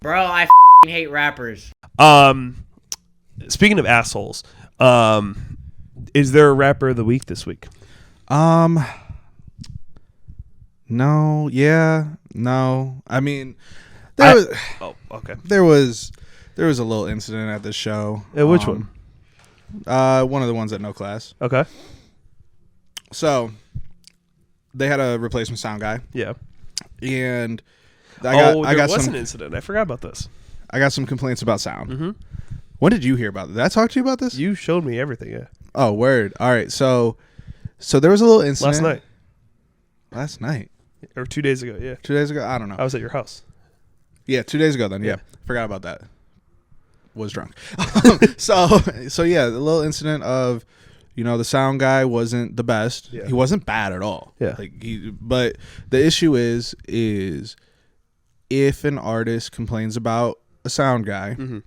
Bro, I hate rappers. Speaking of assholes, is there a rapper of the week this week? No, yeah, no. I mean, Oh, okay. there was a little incident at this show. Which one? One of the ones at No Class. Okay. So they had a replacement sound guy, Yeah. and There I got was some an incident. I forgot about this. complaints about sound. Mm-hmm. When did you hear about it? Did I talk to you about this? You showed me everything. Yeah. Oh, word. All right. So there was a little incident Last night Last night, or 2 days ago. Yeah. 2 days ago. I don't know. I was at your house. Yeah, 2 days ago. Then Yeah. forgot about that. Was drunk. so yeah, the little incident of, the sound guy wasn't the best. Yeah. He wasn't bad at all. Yeah. But the issue is if an artist complains about a sound guy, Mm-hmm.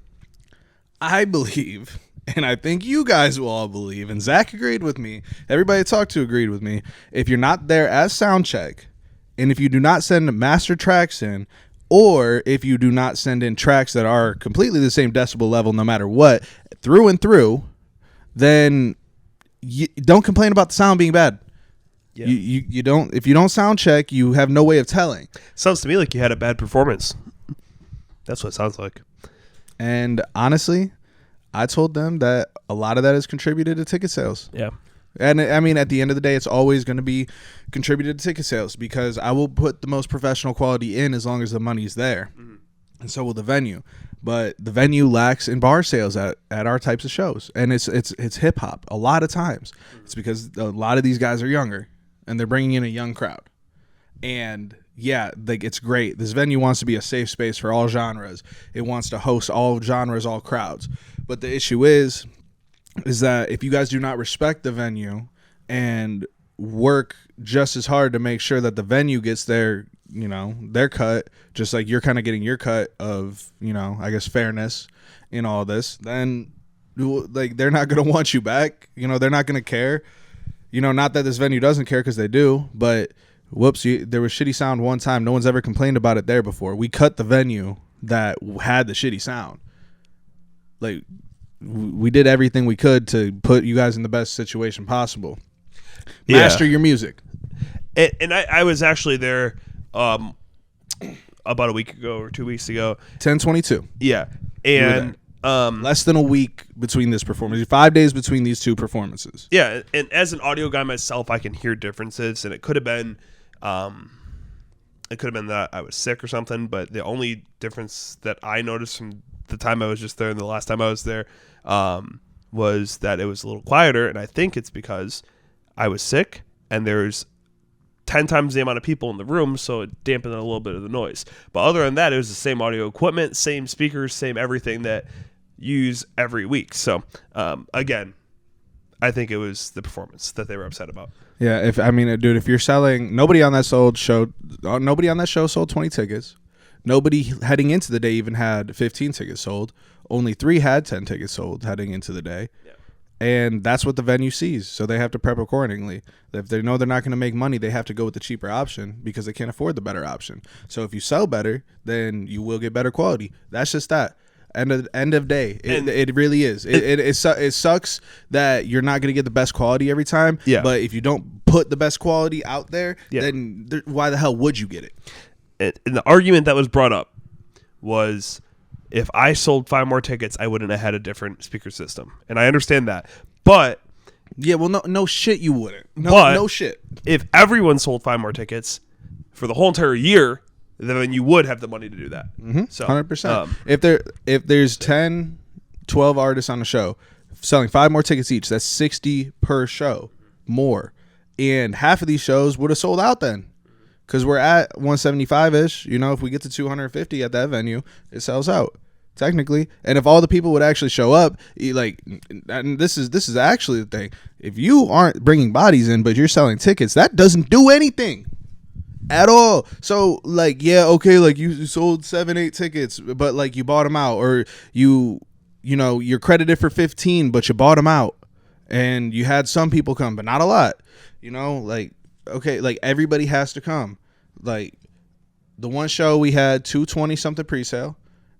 I believe, and I think you guys will all believe, and Zach agreed with me, everybody I talked to agreed with me, if you're not there as sound check, and if you do not send master tracks in, or if you do not send in tracks that are completely the same decibel level no matter what, through and through, then you don't complain about the sound being bad. Yeah. You don't, if you don't sound check, you have no way of telling. Sounds to me like you had a bad performance. That's what it sounds like. And honestly, I told them that a lot of that is contributed to ticket sales. Yeah. And I mean, at the end of the day, it's always going to be contributed to ticket sales because I will put the most professional quality in as long as the money's there. Mm-hmm. And so will the venue. But the venue lacks in bar sales at our types of shows. And it's hip hop a lot of times. Mm-hmm. It's because a lot of these guys are younger and they're bringing in a young crowd. And yeah, like it's great. This venue wants to be a safe space for all genres. It wants to host all genres, all crowds. But the issue is that if you guys do not respect the venue and work just as hard to make sure that the venue gets their cut, just like you're kind of getting your cut of, I guess fairness in all this, then like they're not going to want you back. They're not going to care. Not that this venue doesn't care because they do, but whoops, there was shitty sound one time. No one's ever complained about it there before. We cut the venue that had the shitty sound. Like, we did everything we could to put you guys in the best situation possible. Master your music. And I was actually there about a week ago or 2 weeks ago. 10/22. Yeah. And less than a week between this performance. 5 days between these two performances. Yeah, and as an audio guy myself, I can hear differences, and it could have been that I was sick or something, but the only difference that I noticed from the time I was just there and the last time I was there was that it was a little quieter, and I think it's because I was sick and there's 10 times the amount of people in the room, so it dampened a little bit of the noise. But other than that, it was the same audio equipment, same speakers, same everything that you use every week. So again, I think it was the performance that they were upset about. Yeah, if you're selling, nobody on that show sold 20 tickets. Nobody heading into the day even had 15 tickets sold. Only 3 had 10 tickets sold heading into the day. Yeah. And that's what the venue sees, so they have to prep accordingly. If they know they're not going to make money, they have to go with the cheaper option because they can't afford the better option. So if you sell better, then you will get better quality. That's just that. End of day. It really is. It sucks that you're not going to get the best quality every time. Yeah. But if you don't put the best quality out there, yeah, then why the hell would you get it? And the argument that was brought up was, if I sold 5 more tickets, I wouldn't have had a different speaker system. And I understand that. But yeah, well, no shit, you wouldn't. No shit. If everyone sold 5 more tickets for the whole entire year, then you would have the money to do that. Mm-hmm. So 100%. If there's 10, 12 artists on a show selling 5 more tickets each, that's 60 per show more. And half of these shows would have sold out then. Because we're at 175-ish. If we get to 250 at that venue, it sells out, technically. And if all the people would actually show up, and this is actually the thing. If you aren't bringing bodies in, but you're selling tickets, that doesn't do anything at all. So, you sold 7-8 tickets, but, you bought them out. Or, you're credited for 15, but you bought them out. And you had some people come, but not a lot. Okay, everybody has to come. The one show we had 220 something pre-sale,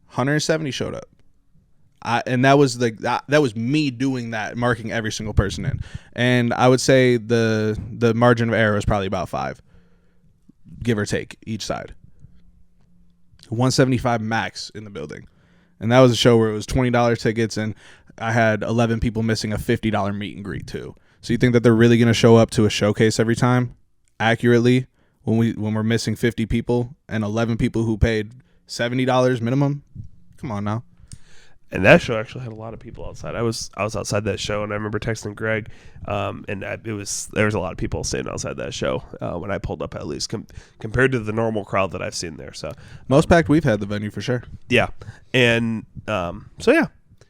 170 showed up. And that was that was me doing that, marking every single person in. And I would say the margin of error was probably about 5, give or take, each side. 175 max in the building. And that was a show where it was $20 tickets, and I had 11 people missing a $50 meet and greet too. So you think that they're really going to show up to a showcase every time accurately when we're missing 50 people and 11 people who paid $70 minimum? Come on now. And that show actually had a lot of people outside. I was outside that show, and I remember texting Greg, and there was a lot of people standing outside that show when I pulled up, at least compared to the normal crowd that I've seen there. So most packed we've had the venue for sure. yeah, and so yeah,